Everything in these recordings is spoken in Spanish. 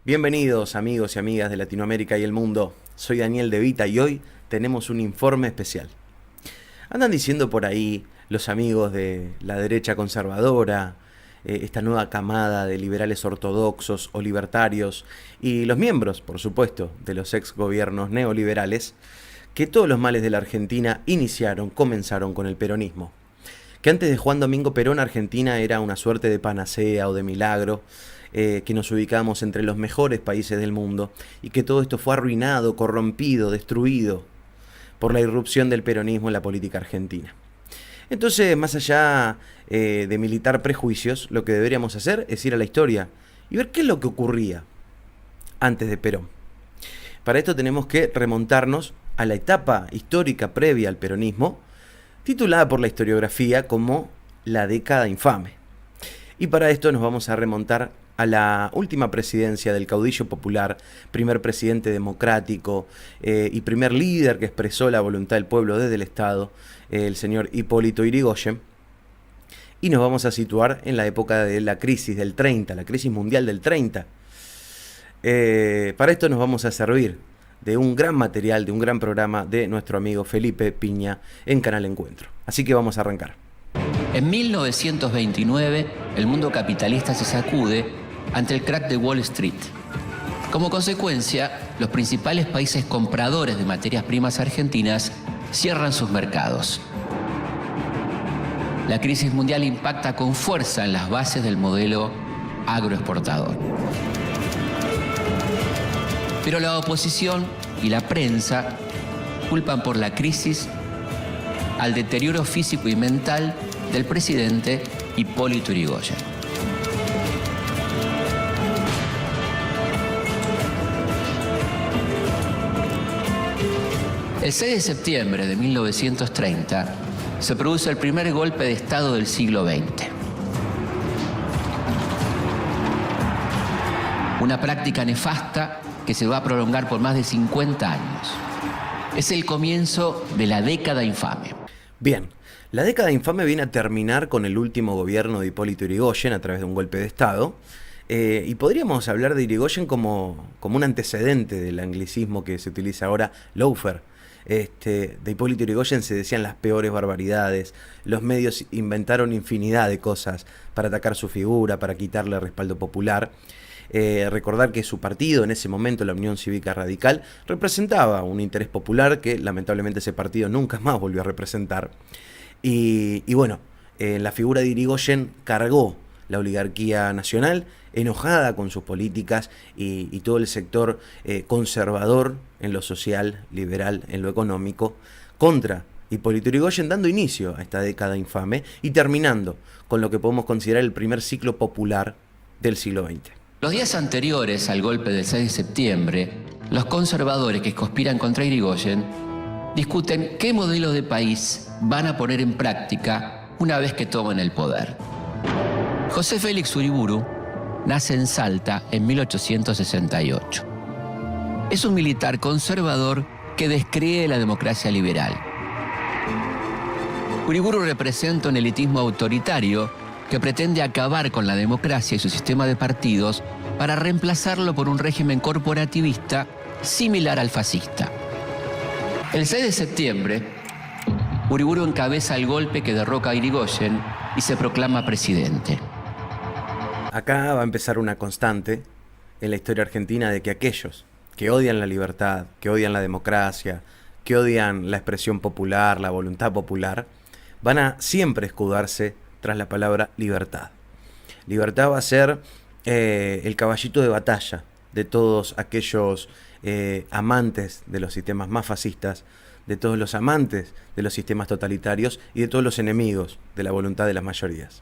Bienvenidos amigos y amigas de Latinoamérica y el mundo. Soy Daniel De Vita y hoy tenemos un informe especial. Andan diciendo por ahí los amigos de la derecha conservadora, esta nueva camada de liberales ortodoxos o libertarios y los miembros, por supuesto, de los ex gobiernos neoliberales, que todos los males de la Argentina comenzaron con el peronismo. Que antes de Juan Domingo Perón, Argentina era una suerte de panacea o de milagro, que nos ubicamos entre los mejores países del mundo y que todo esto fue arruinado, corrompido, destruido por la irrupción del peronismo en la política argentina. Entonces, más allá de militar prejuicios, lo que deberíamos hacer es ir a la historia y ver qué es lo que ocurría antes de Perón. Para esto tenemos que remontarnos a la etapa histórica previa al peronismo, titulada por la historiografía como la década infame. Y para esto nos vamos a remontar a la última presidencia del caudillo popular, primer presidente democrático y primer líder que expresó la voluntad del pueblo desde el Estado, el señor Hipólito Yrigoyen. Y nos vamos a situar en la época de la crisis del 30, la crisis mundial del 30. Para esto nos vamos a servir de un gran material, de un gran programa de nuestro amigo Felipe Piña en Canal Encuentro. Así que vamos a arrancar. En 1929, el mundo capitalista se sacude ante el crack de Wall Street. Como consecuencia, los principales países compradores de materias primas argentinas cierran sus mercados. La crisis mundial impacta con fuerza en las bases del modelo agroexportador. Pero la oposición y la prensa culpan por la crisis al deterioro físico y mental del presidente Hipólito Yrigoyen. El 6 de septiembre de 1930 se produce el primer golpe de Estado del siglo XX. Una práctica nefasta que se va a prolongar por más de 50 años. Es el comienzo de la década infame. Bien, la década infame viene a terminar con el último gobierno de Hipólito Yrigoyen a través de un golpe de Estado. Y podríamos hablar de Yrigoyen como un antecedente del anglicismo que se utiliza ahora, lawfare. De Hipólito Yrigoyen se decían las peores barbaridades, los medios inventaron infinidad de cosas para atacar su figura, para quitarle respaldo popular. Recordar que su partido en ese momento, la Unión Cívica Radical, representaba un interés popular que lamentablemente ese partido nunca más volvió a representar. Y bueno, la figura de Yrigoyen cargó la oligarquía nacional, enojada con sus políticas y todo el sector conservador en lo social, liberal en lo económico, contra Hipólito Yrigoyen, dando inicio a esta década infame y terminando con lo que podemos considerar el primer ciclo popular del siglo XX. Los días anteriores al golpe del 6 de septiembre, los conservadores que conspiran contra Yrigoyen discuten qué modelo de país van a poner en práctica una vez que tomen el poder. José Félix Uriburu nace en Salta en 1868. Es un militar conservador que descree la democracia liberal. Uriburu representa un elitismo autoritario que pretende acabar con la democracia y su sistema de partidos para reemplazarlo por un régimen corporativista similar al fascista. El 6 de septiembre, Uriburu encabeza el golpe que derroca a Yrigoyen y se proclama presidente. Acá va a empezar una constante en la historia argentina de que aquellos que odian la libertad, que odian la democracia, que odian la expresión popular, la voluntad popular, van a siempre escudarse tras la palabra libertad. Libertad va a ser el caballito de batalla de todos aquellos amantes de los sistemas más fascistas, de todos los amantes de los sistemas totalitarios y de todos los enemigos de la voluntad de las mayorías.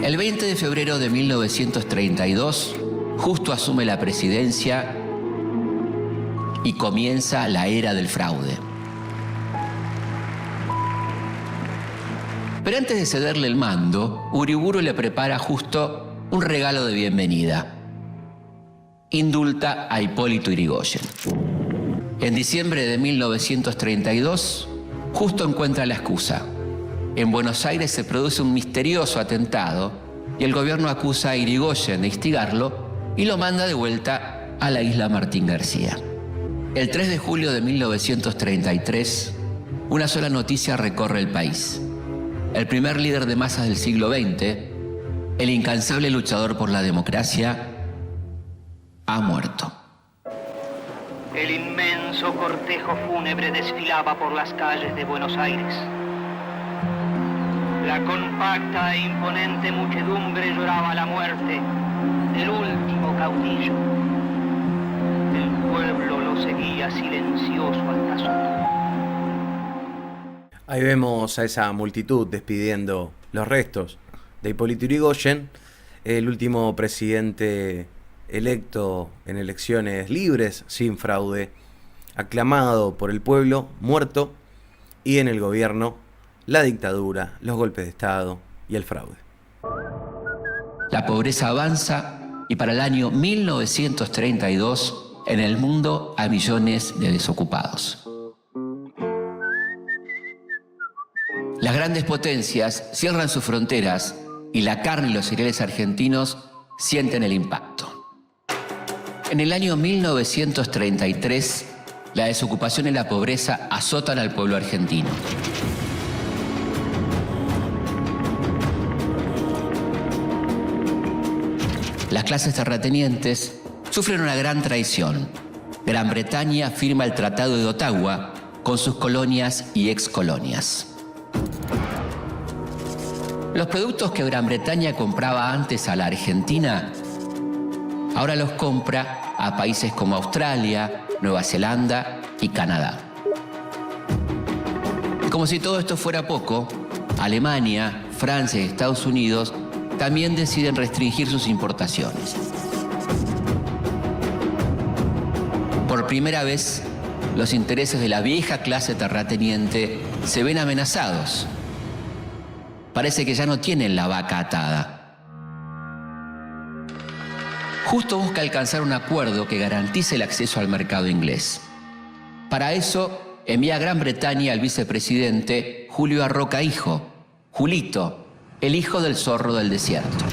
El 20 de febrero de 1932, Justo asume la presidencia y comienza la era del fraude. Pero antes de cederle el mando, Uriburu le prepara a Justo un regalo de bienvenida. Indulta a Hipólito Yrigoyen. En diciembre de 1932, Justo encuentra la excusa. En Buenos Aires se produce un misterioso atentado y el gobierno acusa a Irigoyen de instigarlo y lo manda de vuelta a la isla Martín García. El 3 de julio de 1933, una sola noticia recorre el país. El primer líder de masas del siglo XX, el incansable luchador por la democracia, ha muerto. El inmenso cortejo fúnebre desfilaba por las calles de Buenos Aires. La compacta e imponente muchedumbre lloraba la muerte del último caudillo. El pueblo lo seguía silencioso hasta su tumba. Ahí vemos a esa multitud despidiendo los restos de Hipólito Yrigoyen, el último presidente electo en elecciones libres, sin fraude, aclamado por el pueblo, muerto, y en el gobierno la dictadura, los golpes de Estado y el fraude. La pobreza avanza y para el año 1932 en el mundo hay millones de desocupados. Las grandes potencias cierran sus fronteras y la carne y los cereales argentinos sienten el impacto. En el año 1933, la desocupación y la pobreza azotan al pueblo argentino. Las clases terratenientes sufren una gran traición. Gran Bretaña firma el Tratado de Ottawa con sus colonias y excolonias. Los productos que Gran Bretaña compraba antes a la Argentina, ahora los compra a países como Australia, Nueva Zelanda y Canadá. Y como si todo esto fuera poco, Alemania, Francia y Estados Unidos también deciden restringir sus importaciones. Por primera vez, los intereses de la vieja clase terrateniente se ven amenazados. Parece que ya no tienen la vaca atada. Justo busca alcanzar un acuerdo que garantice el acceso al mercado inglés. Para eso, envía a Gran Bretaña al vicepresidente Julio Arroca Hijo, Julito, el hijo del zorro del desierto.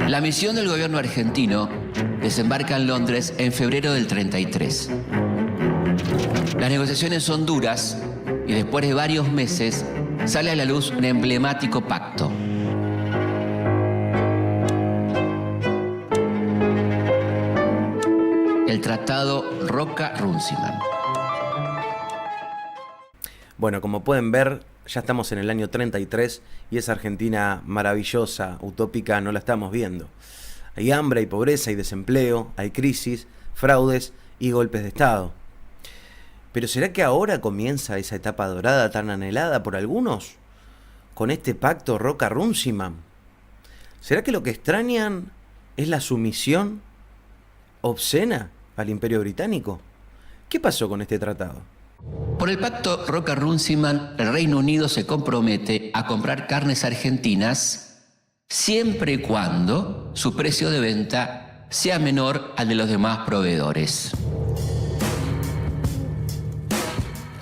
La misión del gobierno argentino desembarca en Londres en febrero del 33. Las negociaciones son duras y después de varios meses sale a la luz un emblemático pacto. El Tratado Roca-Runciman. Bueno, como pueden ver, ya estamos en el año 33 y esa Argentina maravillosa, utópica, no la estamos viendo. Hay hambre, hay pobreza, hay desempleo, hay crisis, fraudes y golpes de Estado. ¿Pero será que ahora comienza esa etapa dorada tan anhelada por algunos? Con este pacto Roca-Runciman. ¿Será que lo que extrañan es la sumisión obscena al Imperio Británico? ¿Qué pasó con este tratado? Por el pacto Roca-Runciman, el Reino Unido se compromete a comprar carnes argentinas siempre y cuando su precio de venta sea menor al de los demás proveedores.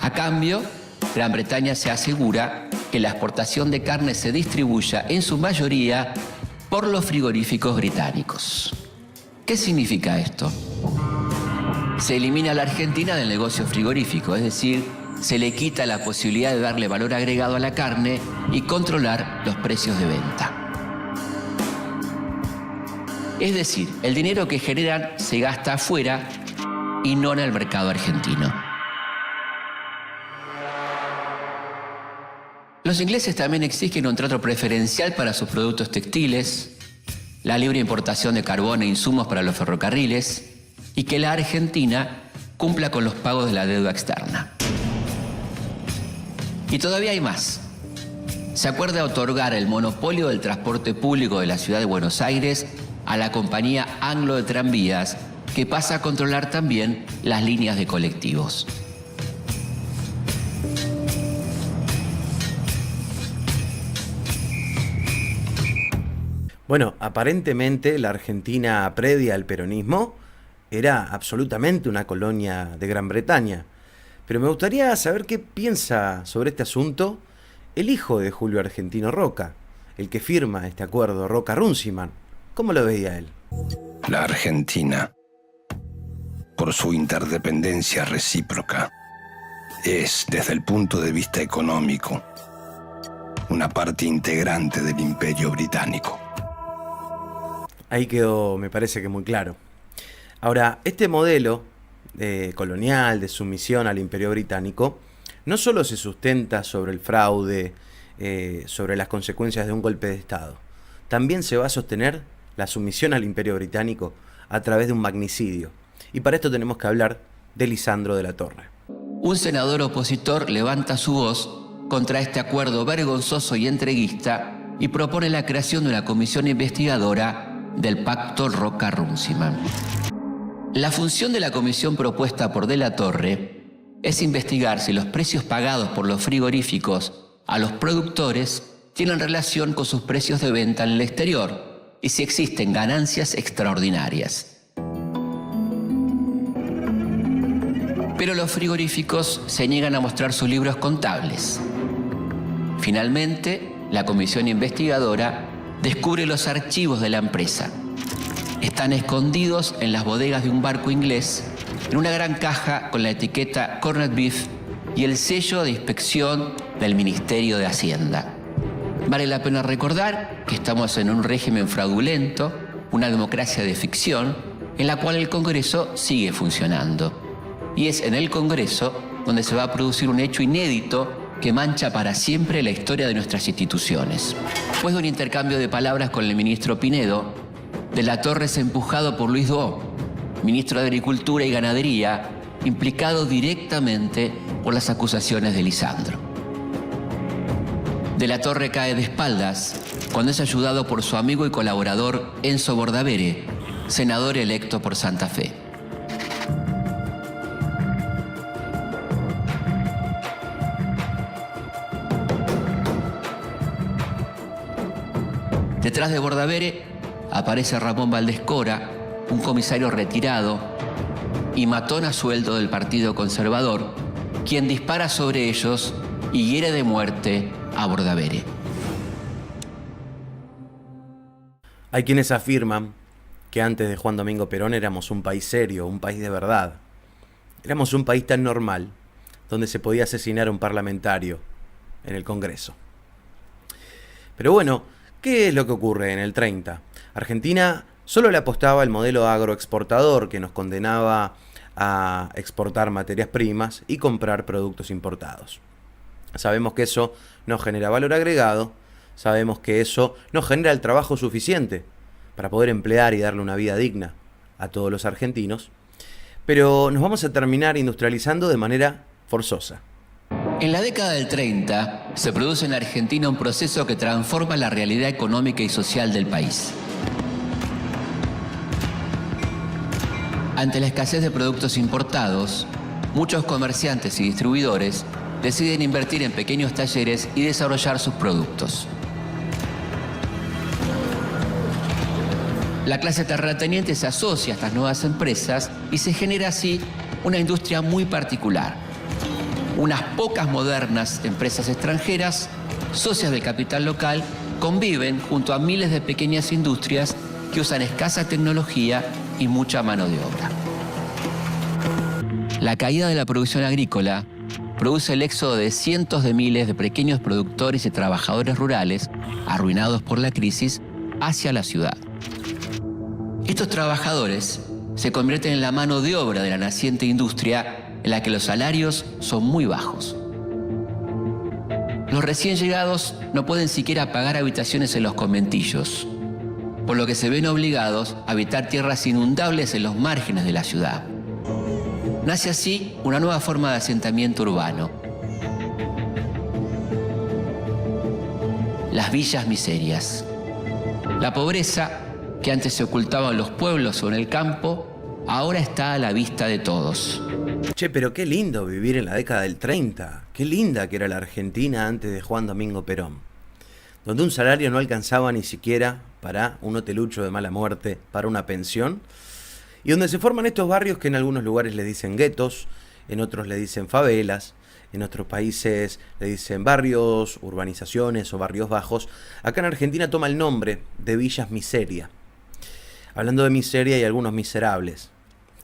A cambio, Gran Bretaña se asegura que la exportación de carne se distribuya en su mayoría por los frigoríficos británicos. ¿Qué significa esto? Se elimina a la Argentina del negocio frigorífico, es decir, se le quita la posibilidad de darle valor agregado a la carne y controlar los precios de venta. Es decir, el dinero que generan se gasta afuera y no en el mercado argentino. Los ingleses también exigen un trato preferencial para sus productos textiles, la libre importación de carbón e insumos para los ferrocarriles y que la Argentina cumpla con los pagos de la deuda externa. Y todavía hay más. Se acuerda otorgar el monopolio del transporte público de la ciudad de Buenos Aires a la compañía Anglo de Tranvías, que pasa a controlar también las líneas de colectivos. Bueno, aparentemente la Argentina previa al peronismo era absolutamente una colonia de Gran Bretaña. Pero me gustaría saber qué piensa sobre este asunto el hijo de Julio Argentino Roca, el que firma este acuerdo, Roca-Runciman. ¿Cómo lo veía él? La Argentina, por su interdependencia recíproca, es, desde el punto de vista económico, una parte integrante del Imperio Británico. Ahí quedó, me parece que muy claro. Ahora, este modelo colonial de sumisión al Imperio Británico no solo se sustenta sobre el fraude, sobre las consecuencias de un golpe de Estado, también se va a sostener la sumisión al Imperio Británico a través de un magnicidio. Y para esto tenemos que hablar de Lisandro de la Torre. Un senador opositor levanta su voz contra este acuerdo vergonzoso y entreguista y propone la creación de una comisión investigadora del pacto Roca-Runciman. La función de la comisión propuesta por de la Torre es investigar si los precios pagados por los frigoríficos a los productores tienen relación con sus precios de venta en el exterior y si existen ganancias extraordinarias. Pero los frigoríficos se niegan a mostrar sus libros contables. Finalmente, la comisión investigadora descubre los archivos de la empresa. Están escondidos en las bodegas de un barco inglés, en una gran caja con la etiqueta Corned Beef y el sello de inspección del Ministerio de Hacienda. Vale la pena recordar que estamos en un régimen fraudulento, una democracia de ficción, en la cual el Congreso sigue funcionando. Y es en el Congreso donde se va a producir un hecho inédito que mancha para siempre la historia de nuestras instituciones. Después de un intercambio de palabras con el ministro Pinedo, de la Torre es empujado por Luis Dou, ministro de Agricultura y Ganadería, implicado directamente por las acusaciones de Lisandro. De la Torre cae de espaldas cuando es ayudado por su amigo y colaborador Enzo Bordavere, senador electo por Santa Fe. Detrás de Bordavere aparece Ramón Valdés Cora, un comisario retirado y matón a sueldo del Partido Conservador, quien dispara sobre ellos y hiere de muerte a Bordavere. Hay quienes afirman que antes de Juan Domingo Perón éramos un país serio, un país de verdad. Éramos un país tan normal, donde se podía asesinar a un parlamentario en el Congreso. Pero bueno, ¿qué es lo que ocurre en el 30? Argentina solo le apostaba al modelo agroexportador que nos condenaba a exportar materias primas y comprar productos importados. Sabemos que eso no genera valor agregado, sabemos que eso no genera el trabajo suficiente para poder emplear y darle una vida digna a todos los argentinos, pero nos vamos a terminar industrializando de manera forzosa. En la década del 30 se produce en Argentina un proceso que transforma la realidad económica y social del país. Ante la escasez de productos importados, muchos comerciantes y distribuidores deciden invertir en pequeños talleres y desarrollar sus productos. La clase terrateniente se asocia a estas nuevas empresas y se genera así una industria muy particular. Unas pocas modernas empresas extranjeras, socias del capital local, conviven junto a miles de pequeñas industrias que usan escasa tecnología y mucha mano de obra. La caída de la producción agrícola produce el éxodo de cientos de miles de pequeños productores y trabajadores rurales, arruinados por la crisis, hacia la ciudad. Estos trabajadores se convierten en la mano de obra de la naciente industria en la que los salarios son muy bajos. Los recién llegados no pueden siquiera pagar habitaciones en los conventillos, por lo que se ven obligados a habitar tierras inundables en los márgenes de la ciudad. Nace así una nueva forma de asentamiento urbano: las villas miserias. La pobreza, que antes se ocultaba en los pueblos o en el campo, ahora está a la vista de todos. Che, pero qué lindo vivir en la década del 30. Qué linda que era la Argentina antes de Juan Domingo Perón. Donde un salario no alcanzaba ni siquiera para un hotelucho de mala muerte, para una pensión. Y donde se forman estos barrios que en algunos lugares le dicen guetos, en otros le dicen favelas, En otros países le dicen barrios, urbanizaciones o barrios bajos. Acá en Argentina toma el nombre de villas miseria. Hablando de miseria, hay algunos miserables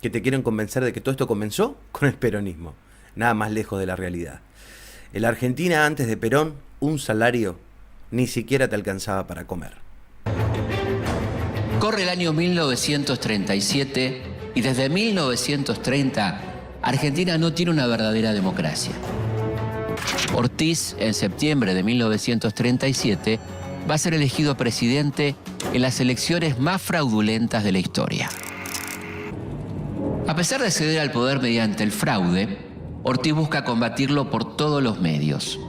que te quieren convencer de que todo esto comenzó con el peronismo. Nada más lejos de la realidad. En la Argentina, antes de Perón, un salario ni siquiera te alcanzaba para comer. Corre el año 1937 y desde 1930 Argentina no tiene una verdadera democracia. Ortiz, en septiembre de 1937, va a ser elegido presidente en las elecciones más fraudulentas de la historia. A pesar de acceder al poder mediante el fraude, Ortiz busca combatirlo por todos los medios.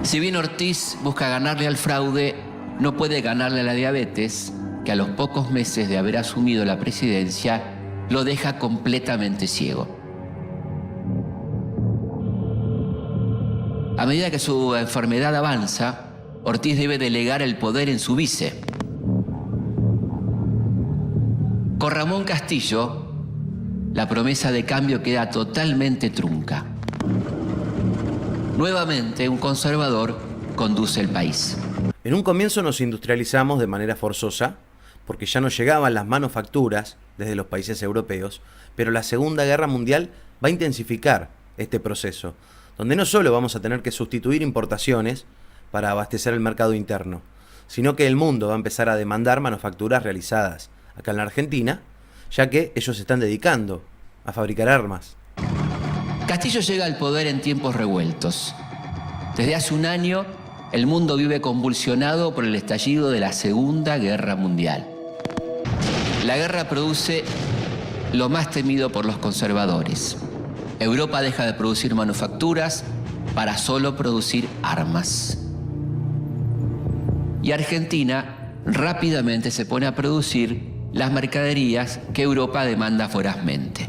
Si bien Ortiz busca ganarle al fraude, no puede ganarle a la diabetes, que a los pocos meses de haber asumido la presidencia lo deja completamente ciego. A medida que su enfermedad avanza, Ortiz debe delegar el poder en su vice. Con Ramón Castillo, la promesa de cambio queda totalmente trunca. Nuevamente, un conservador conduce el país. En un comienzo nos industrializamos de manera forzosa, porque ya no llegaban las manufacturas desde los países europeos, pero la Segunda Guerra Mundial va a intensificar este proceso, donde no solo vamos a tener que sustituir importaciones para abastecer el mercado interno, sino que el mundo va a empezar a demandar manufacturas realizadas acá en la Argentina, ya que ellos se están dedicando a fabricar armas. Castillo llega al poder en tiempos revueltos. Desde hace un año, el mundo vive convulsionado por el estallido de la Segunda Guerra Mundial. La guerra produce lo más temido por los conservadores. Europa deja de producir manufacturas para solo producir armas. Y Argentina rápidamente se pone a producir las mercaderías que Europa demanda vorazmente.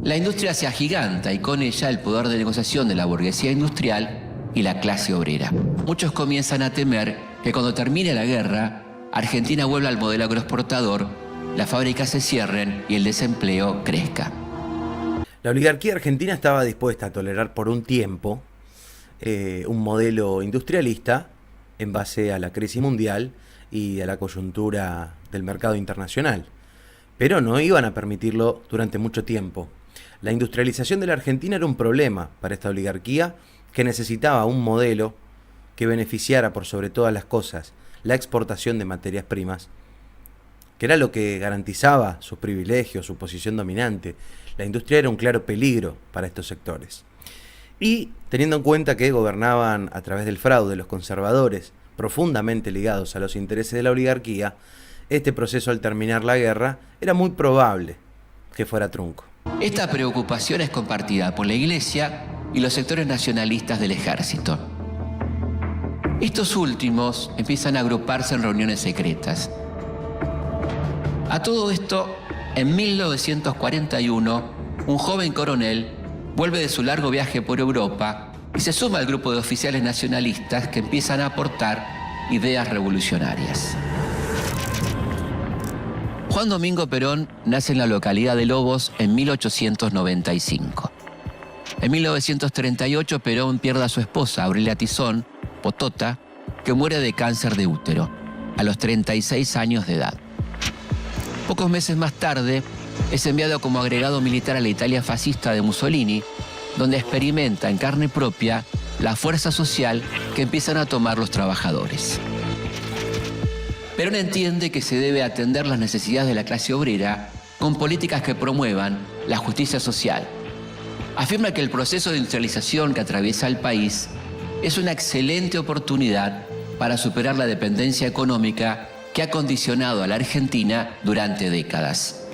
La industria se agiganta y con ella el poder de negociación de la burguesía industrial y la clase obrera. Muchos comienzan a temer que cuando termine la guerra, Argentina vuelva al modelo agroexportador, las fábricas se cierren y el desempleo crezca. La oligarquía argentina estaba dispuesta a tolerar por un tiempo un modelo industrialista en base a la crisis mundial y a la coyuntura del mercado internacional, pero no iban a permitirlo durante mucho tiempo. La industrialización de la Argentina era un problema para esta oligarquía que necesitaba un modelo que beneficiara por sobre todas las cosas la exportación de materias primas, que era lo que garantizaba sus privilegios, su posición dominante. La industria era un claro peligro para estos sectores. Y teniendo en cuenta que gobernaban a través del fraude los conservadores, profundamente ligados a los intereses de la oligarquía, este proceso al terminar la guerra era muy probable que fuera trunco. Esta preocupación es compartida por la Iglesia y los sectores nacionalistas del ejército. Estos últimos empiezan a agruparse en reuniones secretas. A todo esto, en 1941, un joven coronel vuelve de su largo viaje por Europa y se suma al grupo de oficiales nacionalistas que empiezan a aportar ideas revolucionarias. Juan Domingo Perón nace en la localidad de Lobos en 1895. En 1938 Perón pierde a su esposa, Aurelia Tizón, Potota, que muere de cáncer de útero, a los 36 años de edad. Pocos meses más tarde, es enviado como agregado militar a la Italia fascista de Mussolini, donde experimenta en carne propia la fuerza social que empiezan a tomar los trabajadores. Perón entiende que se debe atender las necesidades de la clase obrera con políticas que promuevan la justicia social. Afirma que el proceso de industrialización que atraviesa el país es una excelente oportunidad para superar la dependencia económica que ha condicionado a la Argentina durante décadas.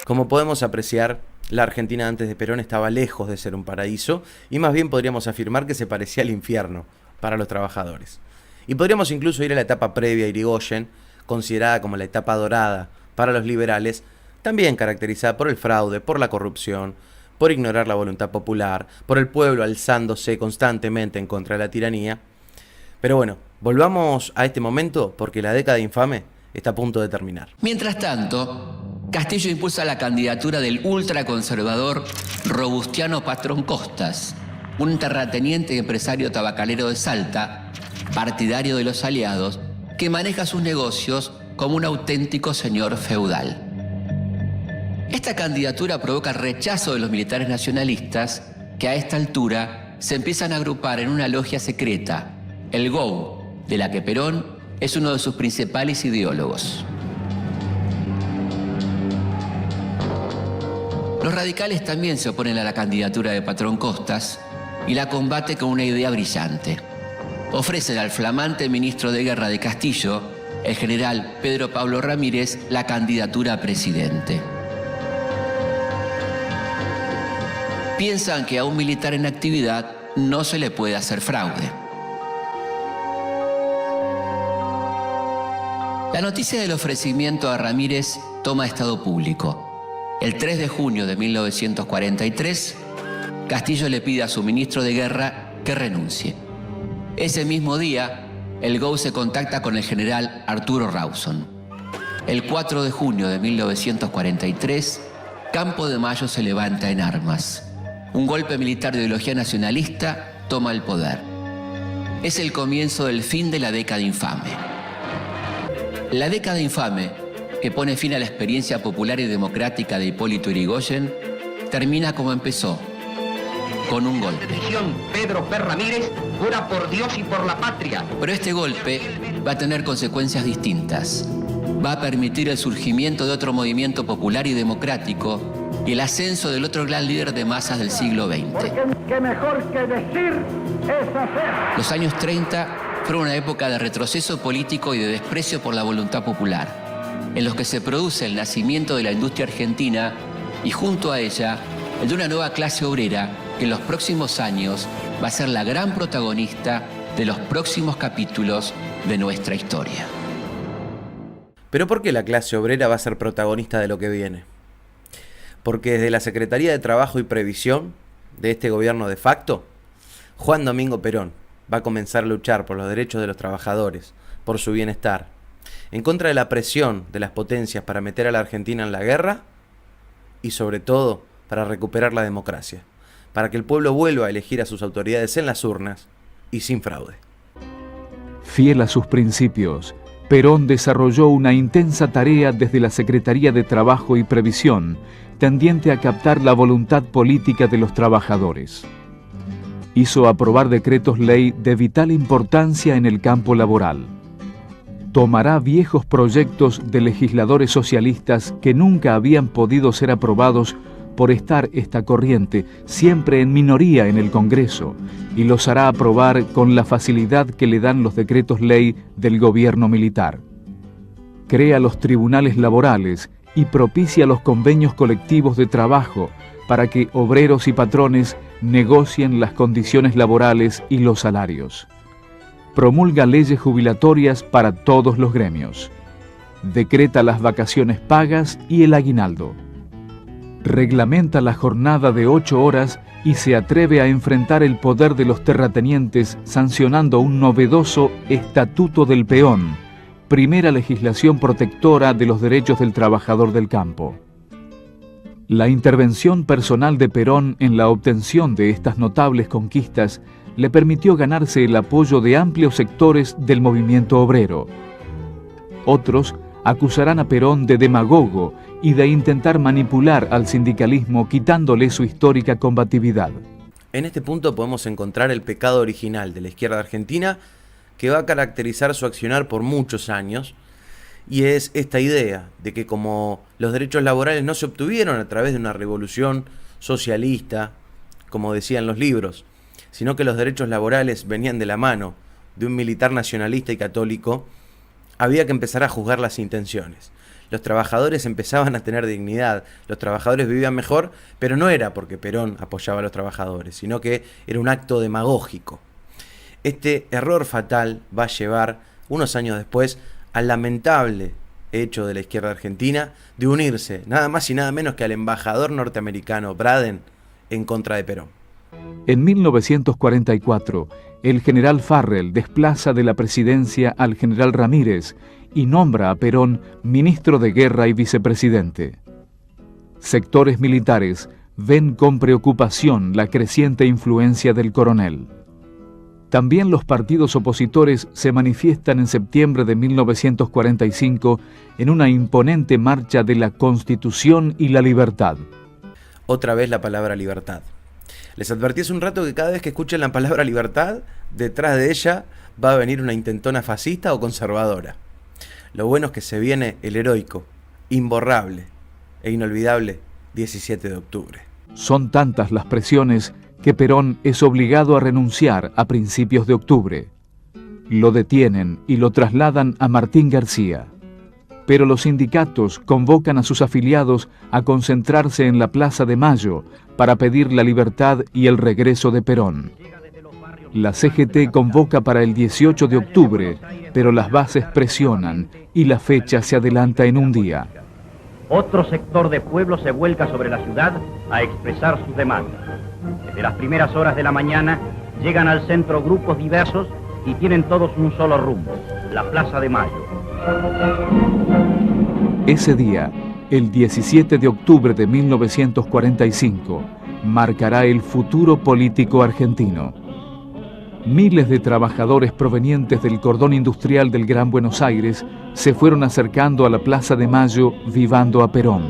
Como podemos apreciar, la Argentina antes de Perón estaba lejos de ser un paraíso y más bien podríamos afirmar que se parecía al infierno para los trabajadores. Y podríamos incluso ir a la etapa previa a Irigoyen, considerada como la etapa dorada para los liberales, también caracterizada por el fraude, por la corrupción, por ignorar la voluntad popular, por el pueblo alzándose constantemente en contra de la tiranía. Pero bueno, volvamos a este momento porque la década infame está a punto de terminar. Mientras tanto, Castillo impulsa la candidatura del ultraconservador Robustiano Patrón Costas, un terrateniente y empresario tabacalero de Salta, partidario de los aliados, que maneja sus negocios como un auténtico señor feudal. Esta candidatura provoca el rechazo de los militares nacionalistas, que a esta altura se empiezan a agrupar en una logia secreta, el GOU, de la que Perón es uno de sus principales ideólogos. Los radicales también se oponen a la candidatura de Patrón Costas y la combate con una idea brillante. Ofrecen al flamante ministro de Guerra de Castillo, el general Pedro Pablo Ramírez, la candidatura a presidente. Piensan que a un militar en actividad no se le puede hacer fraude. La noticia del ofrecimiento a Ramírez toma estado público. El 3 de junio de 1943, Castillo le pide a su ministro de Guerra que renuncie. Ese mismo día, el GOU se contacta con el general Arturo Rawson. El 4 de junio de 1943, Campo de Mayo se levanta en armas. Un golpe militar de ideología nacionalista toma el poder. Es el comienzo del fin de la década infame. La década infame, que pone fin a la experiencia popular y democrática de Hipólito Yrigoyen, termina como empezó, con un golpe. Pedro P. Ramírez jura por Dios y por la patria. Pero este golpe va a tener consecuencias distintas. Va a permitir el surgimiento de otro movimiento popular y democrático y el ascenso del otro gran líder de masas del siglo XX. Porque qué mejor que decir es hacer. Los años 30 fueron una época de retroceso político y de desprecio por la voluntad popular, en los que se produce el nacimiento de la industria argentina y junto a ella el de una nueva clase obrera que en los próximos años va a ser la gran protagonista de los próximos capítulos de nuestra historia. ¿Pero por qué la clase obrera va a ser protagonista de lo que viene? Porque desde la Secretaría de Trabajo y Previsión de este gobierno de facto, Juan Domingo Perón va a comenzar a luchar por los derechos de los trabajadores, por su bienestar, en contra de la presión de las potencias para meter a la Argentina en la guerra y sobre todo para recuperar la democracia, para que el pueblo vuelva a elegir a sus autoridades en las urnas y sin fraude. Fiel a sus principios, Perón desarrolló una intensa tarea desde la Secretaría de Trabajo y Previsión, tendiente a captar la voluntad política de los trabajadores. Hizo aprobar decretos ley de vital importancia en el campo laboral. Tomará viejos proyectos de legisladores socialistas que nunca habían podido ser aprobados por estar esta corriente siempre en minoría en el Congreso y los hará aprobar con la facilidad que le dan los decretos ley del gobierno militar. Crea los tribunales laborales y propicia los convenios colectivos de trabajo para que obreros y patrones negocien las condiciones laborales y los salarios. Promulga leyes jubilatorias para todos los gremios. Decreta las vacaciones pagas y el aguinaldo. Reglamenta la jornada de 8 horas y se atreve a enfrentar el poder de los terratenientes sancionando un novedoso Estatuto del Peón, primera legislación protectora de los derechos del trabajador del campo. La intervención personal de Perón en la obtención de estas notables conquistas le permitió ganarse el apoyo de amplios sectores del movimiento obrero. Otros acusarán a Perón de demagogo y de intentar manipular al sindicalismo quitándole su histórica combatividad. En este punto podemos encontrar el pecado original de la izquierda argentina que va a caracterizar su accionar por muchos años, y es esta idea de que como los derechos laborales no se obtuvieron a través de una revolución socialista, como decían los libros, sino que los derechos laborales venían de la mano de un militar nacionalista y católico, había que empezar a juzgar las intenciones. Los trabajadores empezaban a tener dignidad, los trabajadores vivían mejor, pero no era porque Perón apoyaba a los trabajadores, sino que era un acto demagógico. Este error fatal va a llevar, unos años después, al lamentable hecho de la izquierda argentina de unirse nada más y nada menos que al embajador norteamericano Braden en contra de Perón. En 1944, el general Farrell desplaza de la presidencia al general Ramírez y nombra a Perón ministro de Guerra y vicepresidente. Sectores militares ven con preocupación la creciente influencia del coronel. También los partidos opositores se manifiestan en septiembre de 1945 en una imponente marcha de la Constitución y la Libertad. Otra vez la palabra libertad. Les advertí hace un rato que cada vez que escuchen la palabra libertad, detrás de ella va a venir una intentona fascista o conservadora. Lo bueno es que se viene el heroico, imborrable e inolvidable 17 de octubre. Son tantas las presiones que Perón es obligado a renunciar a principios de octubre. Lo detienen y lo trasladan a Martín García. Pero los sindicatos convocan a sus afiliados a concentrarse en la Plaza de Mayo para pedir la libertad y el regreso de Perón. La CGT convoca para el 18 de octubre, pero las bases presionan y la fecha se adelanta en un día. Otro sector de pueblo se vuelca sobre la ciudad a expresar sus demandas. Desde las primeras horas de la mañana llegan al centro grupos diversos y tienen todos un solo rumbo, la Plaza de Mayo. Ese día, el 17 de octubre de 1945, marcará el futuro político argentino. Miles de trabajadores provenientes del cordón industrial del Gran Buenos Aires se fueron acercando a la Plaza de Mayo vivando a Perón.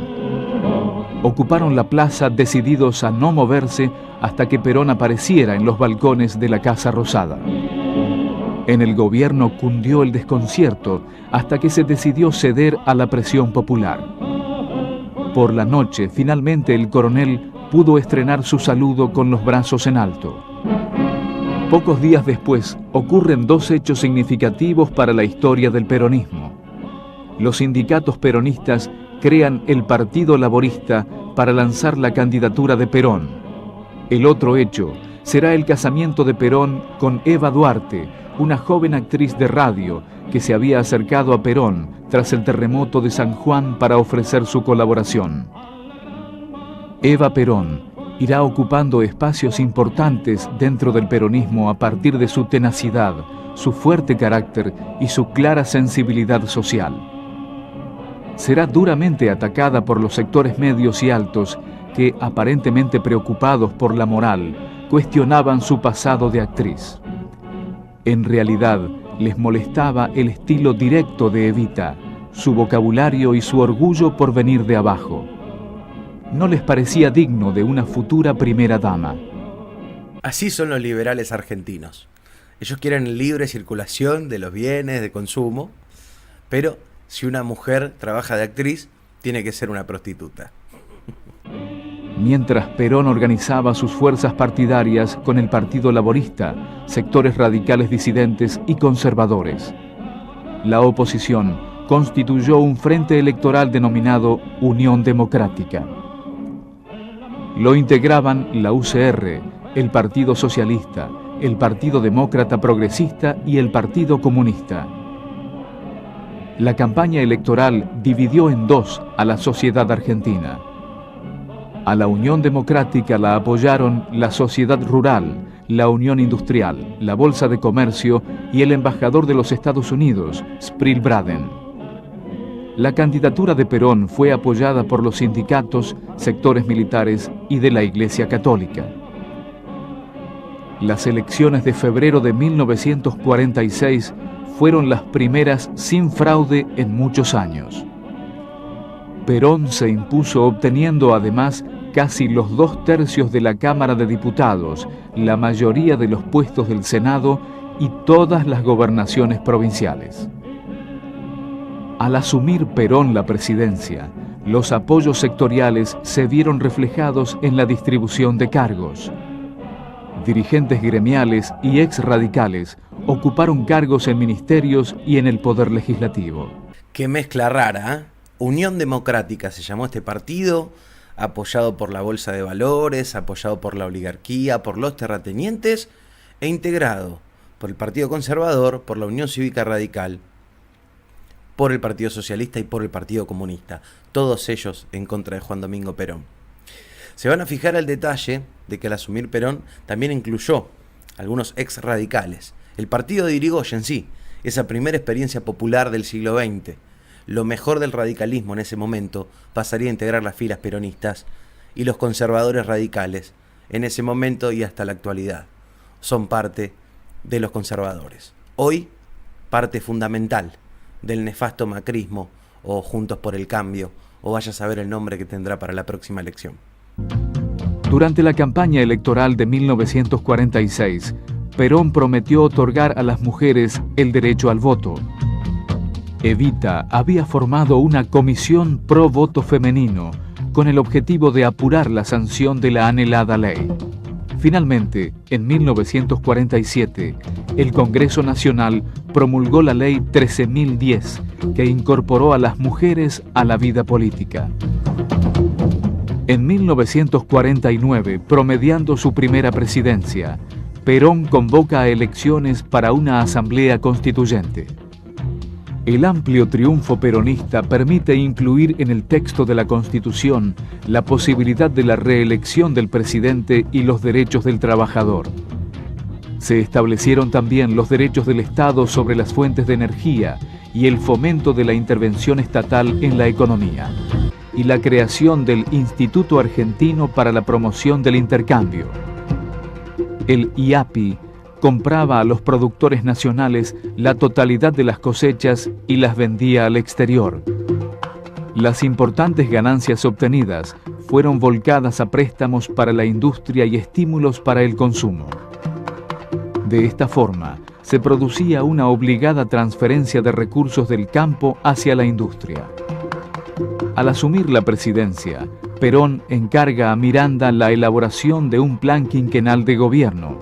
Ocuparon la plaza decididos a no moverse hasta que Perón apareciera en los balcones de la Casa Rosada. En el gobierno cundió el desconcierto hasta que se decidió ceder a la presión popular. Por la noche, finalmente el coronel pudo estrenar su saludo con los brazos en alto. Pocos días después ocurren dos hechos significativos para la historia del peronismo. Los sindicatos peronistas crean el Partido Laborista para lanzar la candidatura de Perón. El otro hecho será el casamiento de Perón con Eva Duarte, una joven actriz de radio que se había acercado a Perón tras el terremoto de San Juan para ofrecer su colaboración. Eva Perón irá ocupando espacios importantes dentro del peronismo a partir de su tenacidad, su fuerte carácter y su clara sensibilidad social. Será duramente atacada por los sectores medios y altos que, aparentemente preocupados por la moral, cuestionaban su pasado de actriz. En realidad, les molestaba el estilo directo de Evita, su vocabulario y su orgullo por venir de abajo. No les parecía digno de una futura primera dama. Así son los liberales argentinos. Ellos quieren libre circulación de los bienes de consumo, pero si una mujer trabaja de actriz, tiene que ser una prostituta. Mientras Perón organizaba sus fuerzas partidarias con el Partido Laborista, sectores radicales disidentes y conservadores. La oposición constituyó un frente electoral denominado Unión Democrática. Lo integraban la UCR, el Partido Socialista, el Partido Demócrata Progresista y el Partido Comunista. La campaña electoral dividió en dos a la sociedad argentina. A la Unión Democrática la apoyaron la Sociedad Rural, la Unión Industrial, la Bolsa de Comercio y el embajador de los Estados Unidos, Spril Braden. La candidatura de Perón fue apoyada por los sindicatos, sectores militares y de la Iglesia Católica. Las elecciones de febrero de 1946 fueron las primeras sin fraude en muchos años. Perón se impuso obteniendo además casi los 2/3 de la Cámara de Diputados, la mayoría de los puestos del Senado y todas las gobernaciones provinciales. Al asumir Perón la presidencia, los apoyos sectoriales se vieron reflejados en la distribución de cargos. Dirigentes gremiales y ex-radicales ocuparon cargos en ministerios y en el Poder Legislativo. Qué mezcla rara, ¿eh? Unión Democrática se llamó este partido, apoyado por la Bolsa de Valores, apoyado por la oligarquía, por los terratenientes e integrado por el Partido Conservador, por la Unión Cívica Radical, por el Partido Socialista y por el Partido Comunista, todos ellos en contra de Juan Domingo Perón. Se van a fijar el detalle de que al asumir Perón también incluyó algunos ex radicales. El partido de Irigoyen, sí, esa primera experiencia popular del siglo XX, lo mejor del radicalismo en ese momento pasaría a integrar las filas peronistas y los conservadores radicales, en ese momento y hasta la actualidad, son parte de los conservadores. Hoy, parte fundamental del nefasto macrismo o Juntos por el Cambio, o vaya a saber el nombre que tendrá para la próxima elección. Durante la campaña electoral de 1946, Perón prometió otorgar a las mujeres el derecho al voto. Evita había formado una comisión pro voto femenino con el objetivo de apurar la sanción de la anhelada ley. Finalmente, en 1947, el Congreso Nacional promulgó la Ley 13.010, que incorporó a las mujeres a la vida política. En 1949, promediando su primera presidencia, Perón convoca a elecciones para una asamblea constituyente. El amplio triunfo peronista permite incluir en el texto de la Constitución la posibilidad de la reelección del presidente y los derechos del trabajador. Se establecieron también los derechos del Estado sobre las fuentes de energía y el fomento de la intervención estatal en la economía, y la creación del Instituto Argentino para la Promoción del Intercambio. El IAPI compraba a los productores nacionales la totalidad de las cosechas y las vendía al exterior. Las importantes ganancias obtenidas fueron volcadas a préstamos para la industria y estímulos para el consumo. De esta forma, se producía una obligada transferencia de recursos del campo hacia la industria. Al asumir la presidencia, Perón encarga a Miranda la elaboración de un plan quinquenal de gobierno.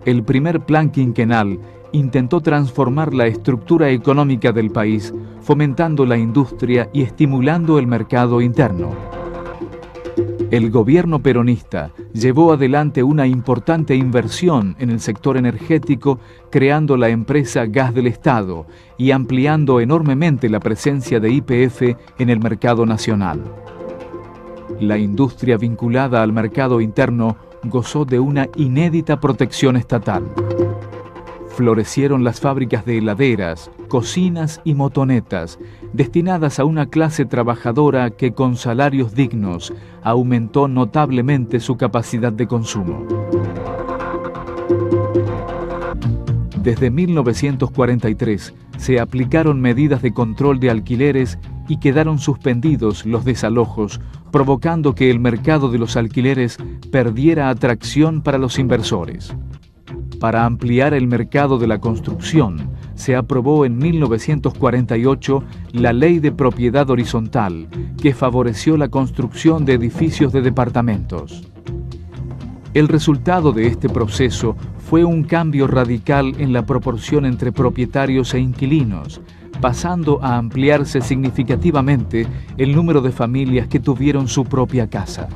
El primer plan quinquenal intentó transformar la estructura económica del país, fomentando la industria y estimulando el mercado interno. El gobierno peronista llevó adelante una importante inversión en el sector energético, creando la empresa Gas del Estado y ampliando enormemente la presencia de YPF en el mercado nacional. La industria vinculada al mercado interno gozó de una inédita protección estatal. Florecieron las fábricas de heladeras, cocinas y motonetas, destinadas a una clase trabajadora que con salarios dignos aumentó notablemente su capacidad de consumo. Desde 1943 se aplicaron medidas de control de alquileres y quedaron suspendidos los desalojos, provocando que el mercado de los alquileres perdiera atracción para los inversores. Para ampliar el mercado de la construcción, se aprobó en 1948 la Ley de Propiedad Horizontal, que favoreció la construcción de edificios de departamentos. El resultado de este proceso fue un cambio radical en la proporción entre propietarios e inquilinos, pasando a ampliarse significativamente el número de familias que tuvieron su propia casa.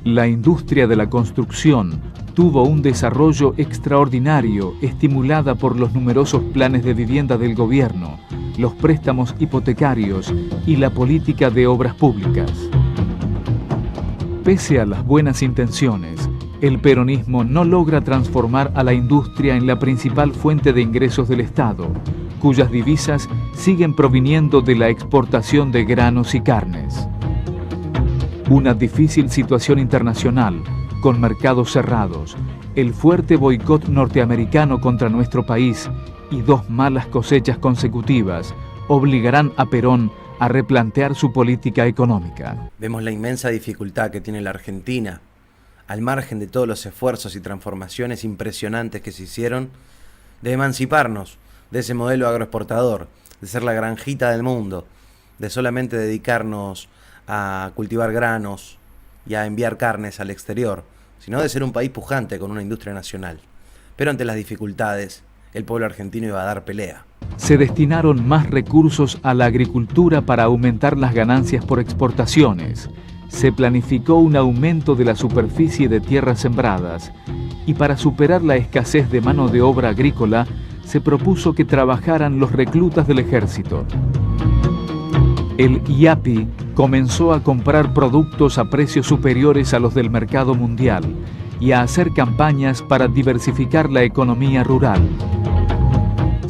La industria de la construcción tuvo un desarrollo extraordinario, estimulada por los numerosos planes de vivienda del gobierno, los préstamos hipotecarios y la política de obras públicas. Pese a las buenas intenciones, el peronismo no logra transformar a la industria en la principal fuente de ingresos del Estado, cuyas divisas siguen proviniendo de la exportación de granos y carnes. Una difícil situación internacional, con mercados cerrados, el fuerte boicot norteamericano contra nuestro país y 2 malas cosechas consecutivas obligarán a Perón a replantear su política económica. Vemos la inmensa dificultad que tiene la Argentina, al margen de todos los esfuerzos y transformaciones impresionantes que se hicieron, de emanciparnos de ese modelo agroexportador, de ser la granjita del mundo, de solamente dedicarnos a cultivar granos y a enviar carnes al exterior, sino de ser un país pujante con una industria nacional. Pero ante las dificultades, el pueblo argentino iba a dar pelea. Se destinaron más recursos a la agricultura para aumentar las ganancias por exportaciones. Se planificó un aumento de la superficie de tierras sembradas y para superar la escasez de mano de obra agrícola, se propuso que trabajaran los reclutas del ejército. El IAPI comenzó a comprar productos a precios superiores a los del mercado mundial y a hacer campañas para diversificar la economía rural.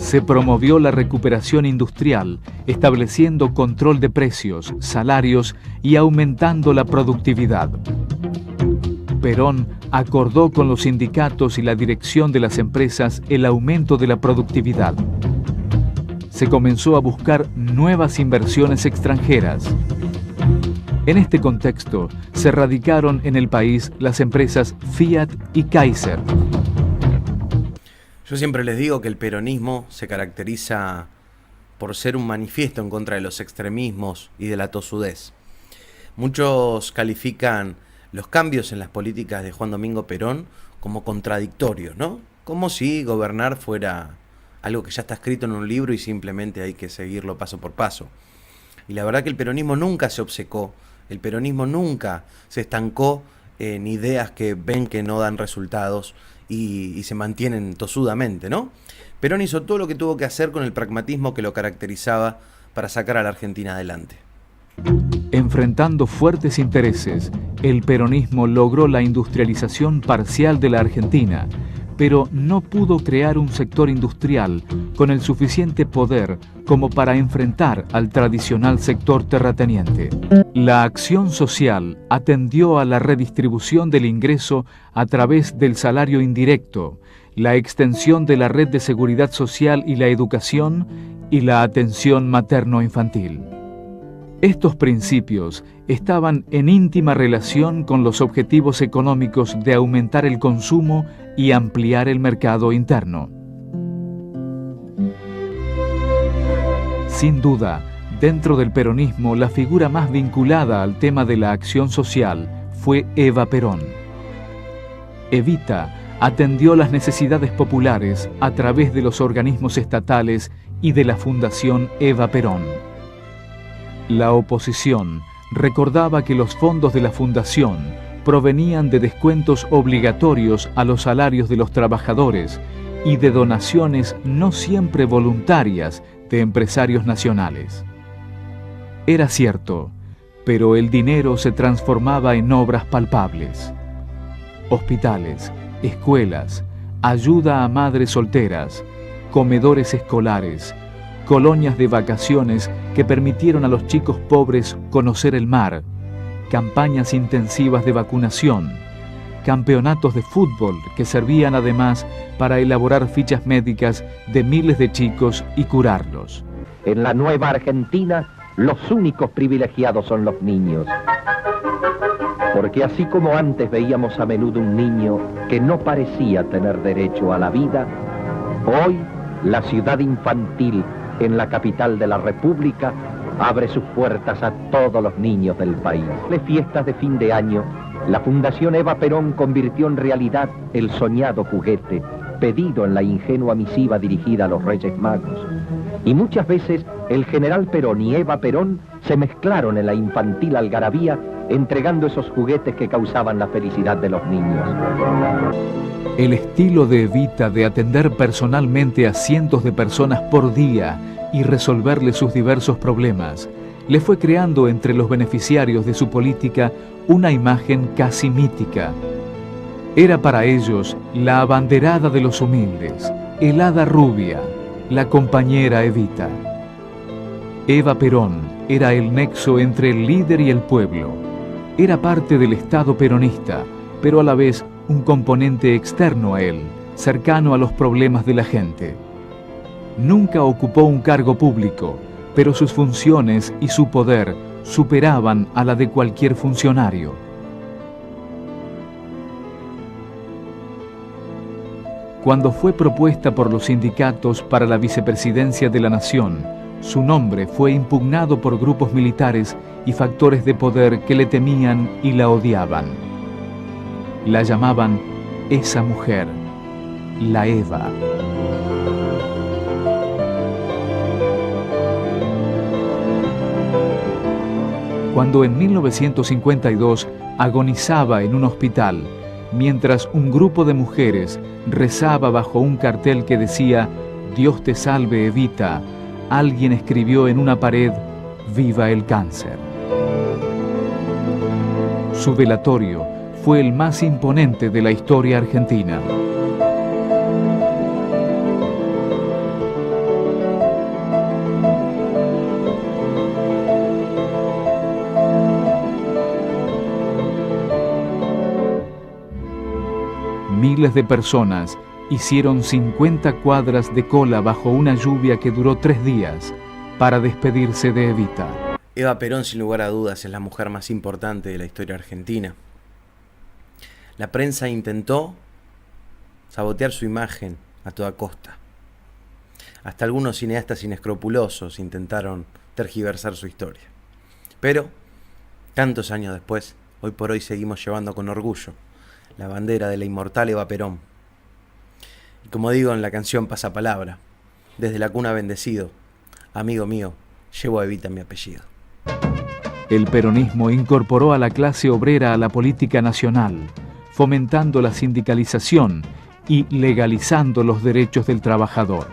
se promovió la recuperación industrial, estableciendo control de precios, salarios y aumentando la productividad. Perón acordó con los sindicatos y la dirección de las empresas el aumento de la productividad. Se comenzó a buscar nuevas inversiones extranjeras. En este contexto, se radicaron en el país las empresas Fiat y Kaiser. Yo siempre les digo que el peronismo se caracteriza por ser un manifiesto en contra de los extremismos y de la tosudez. Muchos califican los cambios en las políticas de Juan Domingo Perón como contradictorios, ¿no? Como si gobernar fuera algo que ya está escrito en un libro y simplemente hay que seguirlo paso por paso. Y la verdad que el peronismo nunca se obcecó, el peronismo nunca se estancó en ideas que ven que no dan resultados y se mantienen tosudamente, ¿no? Perón hizo todo lo que tuvo que hacer con el pragmatismo que lo caracterizaba para sacar a la Argentina adelante. Enfrentando fuertes intereses, el peronismo logró la industrialización parcial de la Argentina, pero no pudo crear un sector industrial con el suficiente poder como para enfrentar al tradicional sector terrateniente. La acción social atendió a la redistribución del ingreso a través del salario indirecto, la extensión de la red de seguridad social y la educación y la atención materno-infantil. Estos principios estaban en íntima relación con los objetivos económicos de aumentar el consumo y ampliar el mercado interno. Sin duda, dentro del peronismo, la figura más vinculada al tema de la acción social fue Eva Perón. Evita atendió las necesidades populares a través de los organismos estatales y de la Fundación Eva Perón. La oposición recordaba que los fondos de la fundación provenían de descuentos obligatorios a los salarios de los trabajadores y de donaciones no siempre voluntarias de empresarios nacionales. Era cierto, pero el dinero se transformaba en obras palpables. Hospitales, escuelas, ayuda a madres solteras, comedores escolares, colonias de vacaciones que permitieron a los chicos pobres conocer el mar, campañas intensivas de vacunación, campeonatos de fútbol que servían además para elaborar fichas médicas de miles de chicos y curarlos. En la nueva Argentina, los únicos privilegiados son los niños. Porque así como antes veíamos a menudo un niño que no parecía tener derecho a la vida, hoy la ciudad infantil en la capital de la República abre sus puertas a todos los niños del país. En fiestas de fin de año, la Fundación Eva Perón convirtió en realidad el soñado juguete pedido en la ingenua misiva dirigida a los Reyes Magos. Y muchas veces el general Perón y Eva Perón se mezclaron en la infantil algarabía, entregando esos juguetes que causaban la felicidad de los niños. El estilo de Evita de atender personalmente a cientos de personas por día y resolverles sus diversos problemas, le fue creando entre los beneficiarios de su política una imagen casi mítica. Era para ellos la abanderada de los humildes, el hada rubia, la compañera Evita. Eva Perón era el nexo entre el líder y el pueblo. Era parte del Estado peronista, pero a la vez un componente externo a él, cercano a los problemas de la gente. Nunca ocupó un cargo público, pero sus funciones y su poder superaban a la de cualquier funcionario. Cuando fue propuesta por los sindicatos para la vicepresidencia de la Nación, su nombre fue impugnado por grupos militares y factores de poder que le temían y la odiaban. La llamaban esa mujer, la Eva. Cuando en 1952 agonizaba en un hospital, mientras un grupo de mujeres rezaba bajo un cartel que decía «Dios te salve, Evita», alguien escribió en una pared «Viva el cáncer». Su velatorio fue el más imponente de la historia argentina. miles de personas hicieron 50 cuadras de cola bajo una lluvia que duró 3 días para despedirse de Evita. Eva Perón, sin lugar a dudas, es la mujer más importante de la historia argentina. La prensa intentó sabotear su imagen a toda costa. Hasta algunos cineastas inescrupulosos intentaron tergiversar su historia. Pero, tantos años después, hoy por hoy seguimos llevando con orgullo la bandera de la inmortal Eva Perón. Y como digo en la canción Pasapalabra, desde la cuna bendecido, amigo mío, llevo a Evita en mi apellido. El peronismo incorporó a la clase obrera a la política nacional, fomentando la sindicalización y legalizando los derechos del trabajador.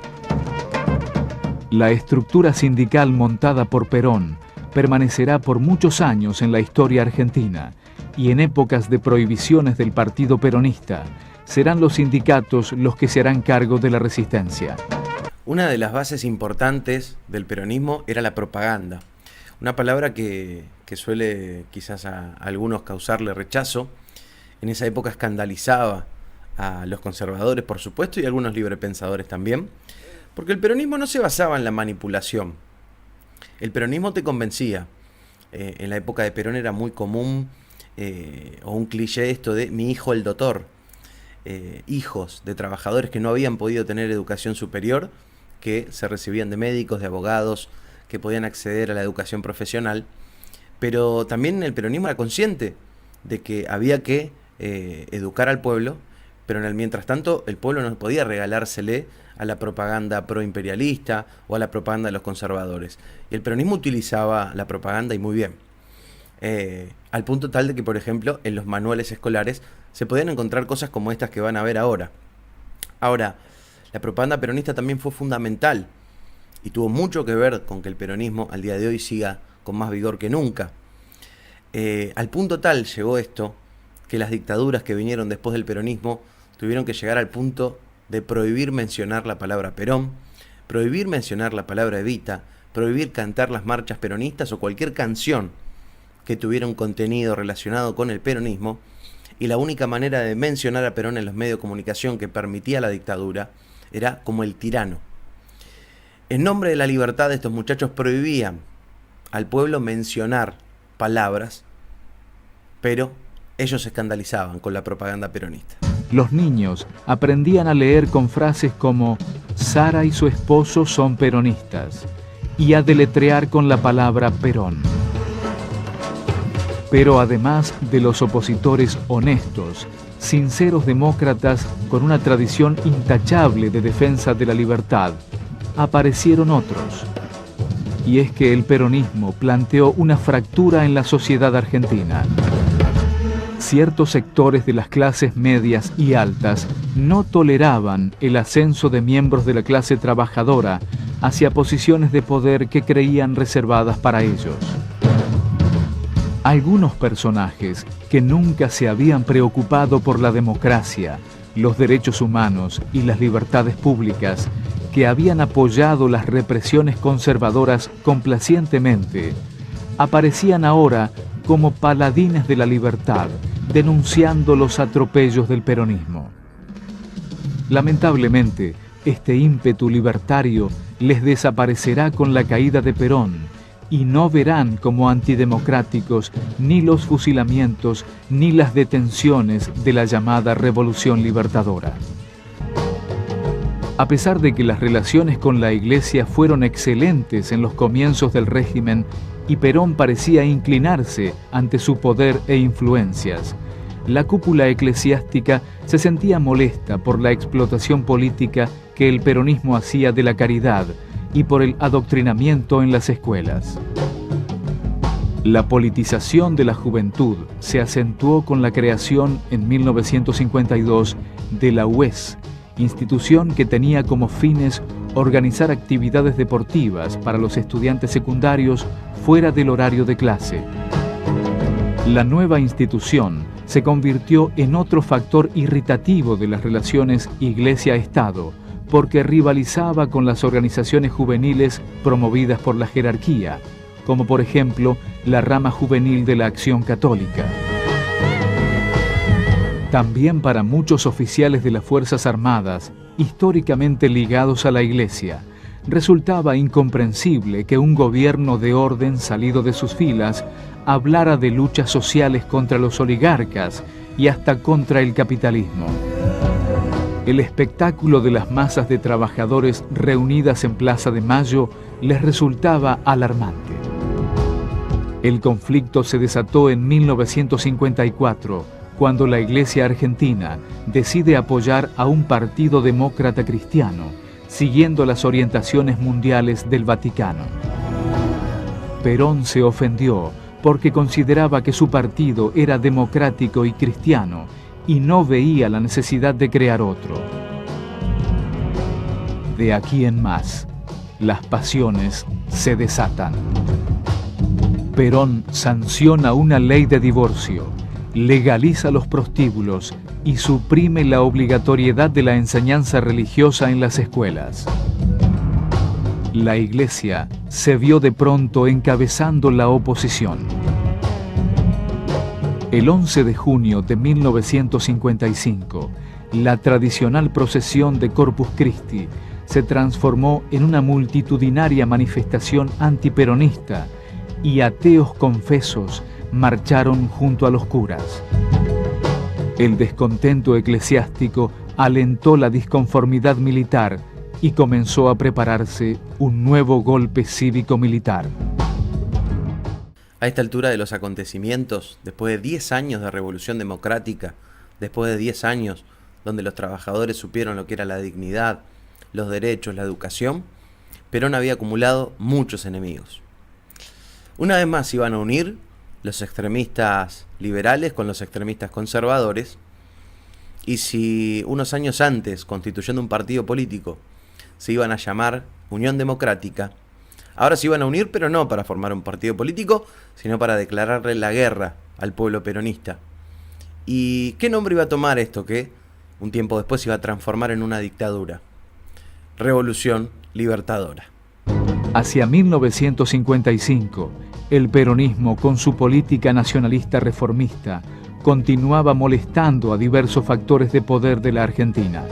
La estructura sindical montada por Perón permanecerá por muchos años en la historia argentina, y en épocas de prohibiciones del Partido Peronista serán los sindicatos los que se harán cargo de la resistencia. Una de las bases importantes del peronismo era la propaganda, una palabra que suele quizás a algunos causarle rechazo. En esa época escandalizaba a los conservadores, por supuesto, y a algunos librepensadores también, porque el peronismo no se basaba en la manipulación. El peronismo te convencía. En la época de Perón era muy común, o un cliché esto de mi hijo el doctor. Hijos de trabajadores que no habían podido tener educación superior, que se recibían de médicos, de abogados, que podían acceder a la educación profesional. Pero también el peronismo era consciente de que había que educar al pueblo, pero en el mientras tanto el pueblo no podía regalársele a la propaganda proimperialista o a la propaganda de los conservadores. Y el peronismo utilizaba la propaganda, y muy bien. Al punto tal de que, por ejemplo, en los manuales escolares se podían encontrar cosas como estas que van a ver ahora. Ahora, la propaganda peronista también fue fundamental y tuvo mucho que ver con que el peronismo al día de hoy siga con más vigor que nunca. Al punto tal llegó esto que las dictaduras que vinieron después del peronismo tuvieron que llegar al punto de prohibir mencionar la palabra Perón, prohibir mencionar la palabra Evita, prohibir cantar las marchas peronistas o cualquier canción que tuviera un contenido relacionado con el peronismo, y la única manera de mencionar a Perón en los medios de comunicación que permitía la dictadura era como el tirano. En nombre de la libertad, estos muchachos prohibían al pueblo mencionar palabras, pero ellos se escandalizaban con la propaganda peronista. Los niños aprendían a leer con frases como Sara y su esposo son peronistas, y a deletrear con la palabra Perón. Pero además de los opositores honestos, sinceros demócratas con una tradición intachable de defensa de la libertad, aparecieron otros. Y es que el peronismo planteó una fractura en la sociedad argentina. Ciertos sectores de las clases medias y altas no toleraban el ascenso de miembros de la clase trabajadora hacia posiciones de poder que creían reservadas para ellos. Algunos personajes que nunca se habían preocupado por la democracia, los derechos humanos y las libertades públicas, que habían apoyado las represiones conservadoras complacientemente, aparecían ahora como paladines de la libertad, denunciando los atropellos del peronismo. Lamentablemente, este ímpetu libertario les desaparecerá con la caída de Perón, y no verán como antidemocráticos ni los fusilamientos ni las detenciones de la llamada Revolución Libertadora. A pesar de que las relaciones con la Iglesia fueron excelentes en los comienzos del régimen y Perón parecía inclinarse ante su poder e influencias, la cúpula eclesiástica se sentía molesta por la explotación política que el peronismo hacía de la caridad y por el adoctrinamiento en las escuelas. La politización de la juventud se acentuó con la creación en 1952 de la UES, institución que tenía como fines organizar actividades deportivas para los estudiantes secundarios fuera del horario de clase. La nueva institución se convirtió en otro factor irritativo de las relaciones Iglesia-Estado, porque rivalizaba con las organizaciones juveniles promovidas por la jerarquía, como por ejemplo la rama juvenil de la Acción Católica. También para muchos oficiales de las Fuerzas Armadas, históricamente ligados a la Iglesia, resultaba incomprensible que un gobierno de orden salido de sus filas hablara de luchas sociales contra los oligarcas y hasta contra el capitalismo. El espectáculo de las masas de trabajadores reunidas en Plaza de Mayo les resultaba alarmante. El conflicto se desató en 1954, cuando la Iglesia argentina decide apoyar a un partido demócrata cristiano, siguiendo las orientaciones mundiales del Vaticano. Perón se ofendió porque consideraba que su partido era democrático y cristiano y no veía la necesidad de crear otro. De aquí en más, las pasiones se desatan. Perón sanciona una ley de divorcio, legaliza los prostíbulos y suprime la obligatoriedad de la enseñanza religiosa en las escuelas. La Iglesia se vio de pronto encabezando la oposición. El 11 de junio de 1955, la tradicional procesión de Corpus Christi se transformó en una multitudinaria manifestación antiperonista y ateos confesos marcharon junto a los curas. El descontento eclesiástico alentó la disconformidad militar y comenzó a prepararse un nuevo golpe cívico-militar. A esta altura de los acontecimientos, después de 10 años de revolución democrática, después de 10 años donde los trabajadores supieron lo que era la dignidad, los derechos, la educación, Perón había acumulado muchos enemigos. Una vez más se iban a unir los extremistas liberales con los extremistas conservadores, y si unos años antes, constituyendo un partido político, se iban a llamar Unión Democrática, ahora se iban a unir, pero no para formar un partido político, sino para declararle la guerra al pueblo peronista. ¿Y qué nombre iba a tomar esto que un tiempo después se iba a transformar en una dictadura? Revolución Libertadora. Hacia 1955, el peronismo, con su política nacionalista reformista, continuaba molestando a diversos factores de poder de la Argentina.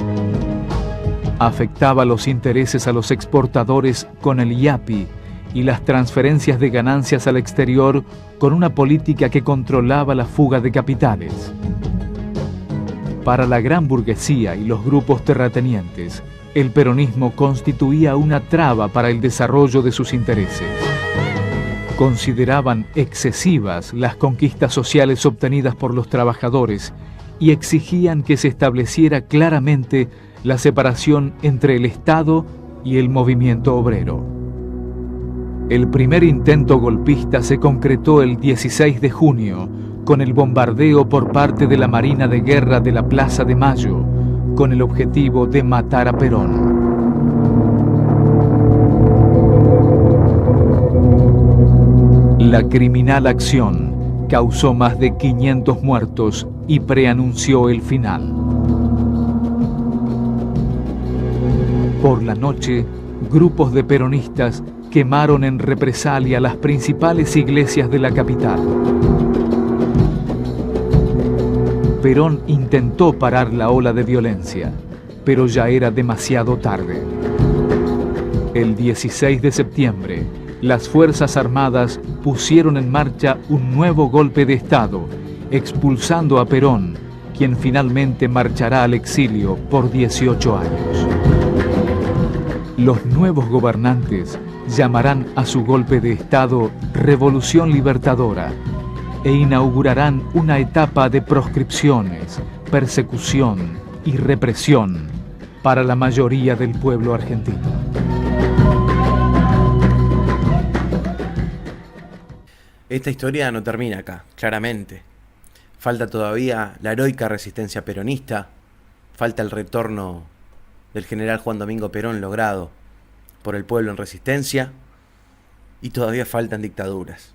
Afectaba los intereses a los exportadores con el IAPI y las transferencias de ganancias al exterior con una política que controlaba la fuga de capitales. Para la gran burguesía y los grupos terratenientes, el peronismo constituía una traba para el desarrollo de sus intereses. Consideraban excesivas las conquistas sociales obtenidas por los trabajadores y exigían que se estableciera claramente la separación entre el Estado y el movimiento obrero. El primer intento golpista se concretó el 16 de junio con el bombardeo por parte de la Marina de Guerra de la Plaza de Mayo, con el objetivo de matar a Perón. La criminal acción causó más de 500 muertos y preanunció el final. Por la noche, grupos de peronistas quemaron en represalia las principales iglesias de la capital. Perón intentó parar la ola de violencia, pero ya era demasiado tarde. El 16 de septiembre, las Fuerzas Armadas pusieron en marcha un nuevo golpe de Estado, expulsando a Perón, quien finalmente marchará al exilio por 18 años. Los nuevos gobernantes llamarán a su golpe de Estado Revolución Libertadora e inaugurarán una etapa de proscripciones, persecución y represión para la mayoría del pueblo argentino. Esta historia no termina acá, claramente. Falta todavía la heroica resistencia peronista, falta el retorno del general Juan Domingo Perón logrado por el pueblo en resistencia, y todavía faltan dictaduras.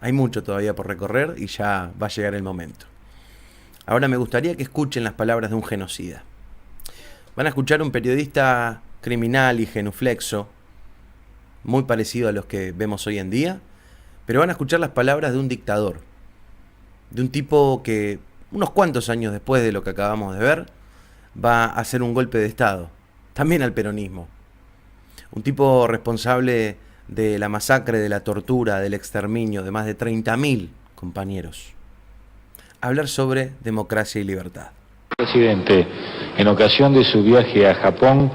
Hay mucho todavía por recorrer y ya va a llegar el momento. Ahora me gustaría que escuchen las palabras de un genocida. Van a escuchar un periodista criminal y genuflexo, muy parecido a los que vemos hoy en día, pero van a escuchar las palabras de un dictador, de un tipo que unos cuantos años después de lo que acabamos de ver, va a hacer un golpe de Estado, también al peronismo. Un tipo responsable de la masacre, de la tortura, del exterminio de más de 30.000 compañeros. Hablar sobre democracia y libertad. Presidente, en ocasión de su viaje a Japón,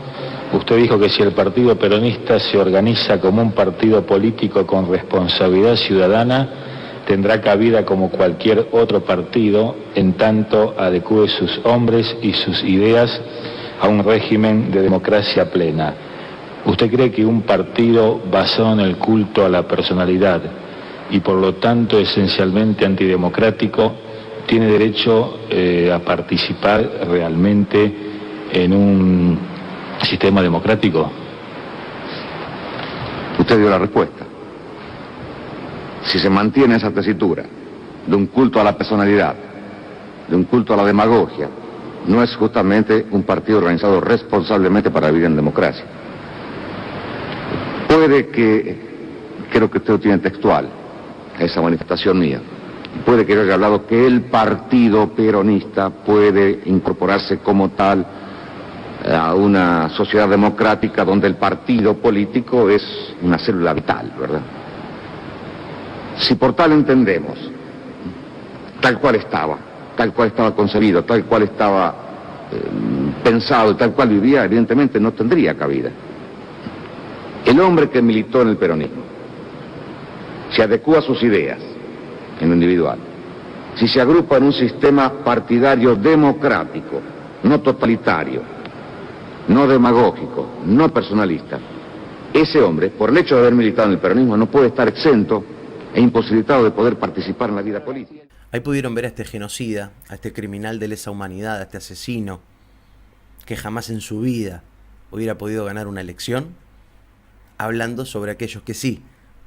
usted dijo que si el Partido Peronista se organiza como un partido político con responsabilidad ciudadana, tendrá cabida como cualquier otro partido, en tanto adecue sus hombres y sus ideas a un régimen de democracia plena. ¿Usted cree que un partido basado en el culto a la personalidad y por lo tanto esencialmente antidemocrático tiene derecho a participar realmente en un sistema democrático? Usted dio la respuesta. Si se mantiene esa tesitura de un culto a la personalidad, de un culto a la demagogia, no es justamente un partido organizado responsablemente para vivir en democracia. Puede que, creo que usted lo tiene textual, esa manifestación mía, puede que yo haya hablado que el partido peronista puede incorporarse como tal a una sociedad democrática donde el partido político es una célula vital, ¿verdad? Si por tal entendemos, tal cual estaba concebido, tal cual estaba pensado, tal cual vivía, evidentemente no tendría cabida. El hombre que militó en el peronismo se adecua a sus ideas en lo individual, si se agrupa en un sistema partidario democrático, no totalitario, no demagógico, no personalista, ese hombre, por el hecho de haber militado en el peronismo, no puede estar exento e imposibilitado de poder participar en la vida política. Ahí pudieron ver a este genocida, a este criminal de lesa humanidad, a este asesino, que jamás en su vida hubiera podido ganar una elección, hablando sobre aquellos que sí,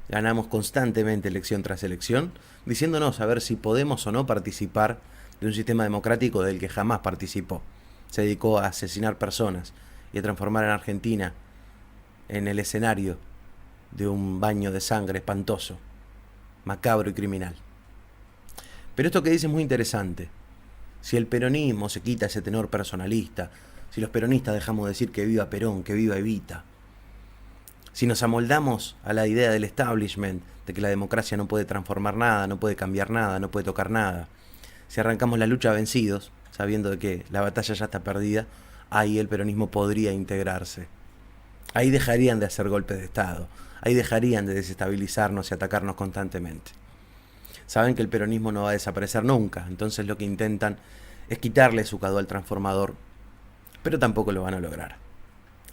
ganamos constantemente elección tras elección, diciéndonos a ver si podemos o no participar de un sistema democrático del que jamás participó. Se dedicó a asesinar personas y a transformar a Argentina en el escenario de un baño de sangre espantoso, macabro y criminal. Pero esto que dice es muy interesante. Si el peronismo se quita ese tenor personalista, si los peronistas dejamos de decir que viva Perón, que viva Evita, si nos amoldamos a la idea del establishment, de que la democracia no puede transformar nada, no puede cambiar nada, no puede tocar nada, si arrancamos la lucha vencidos, sabiendo de que la batalla ya está perdida, ahí el peronismo podría integrarse. Ahí dejarían de hacer golpes de Estado, ahí dejarían de desestabilizarnos y atacarnos constantemente. Saben que el peronismo no va a desaparecer nunca, entonces lo que intentan es quitarle su caudal transformador, pero tampoco lo van a lograr.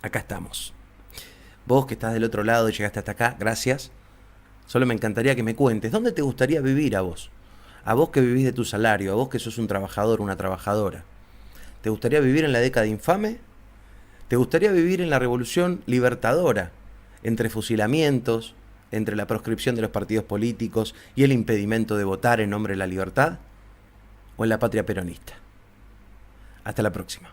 Acá estamos. Vos que estás del otro lado y llegaste hasta acá, gracias. Solo me encantaría que me cuentes, ¿dónde te gustaría vivir a vos? A vos que vivís de tu salario, a vos que sos un trabajador, una trabajadora. ¿Te gustaría vivir en la década infame? ¿Te gustaría vivir en la revolución libertadora? Entre fusilamientos, entre la proscripción de los partidos políticos y el impedimento de votar en nombre de la libertad, o en la patria peronista. Hasta la próxima.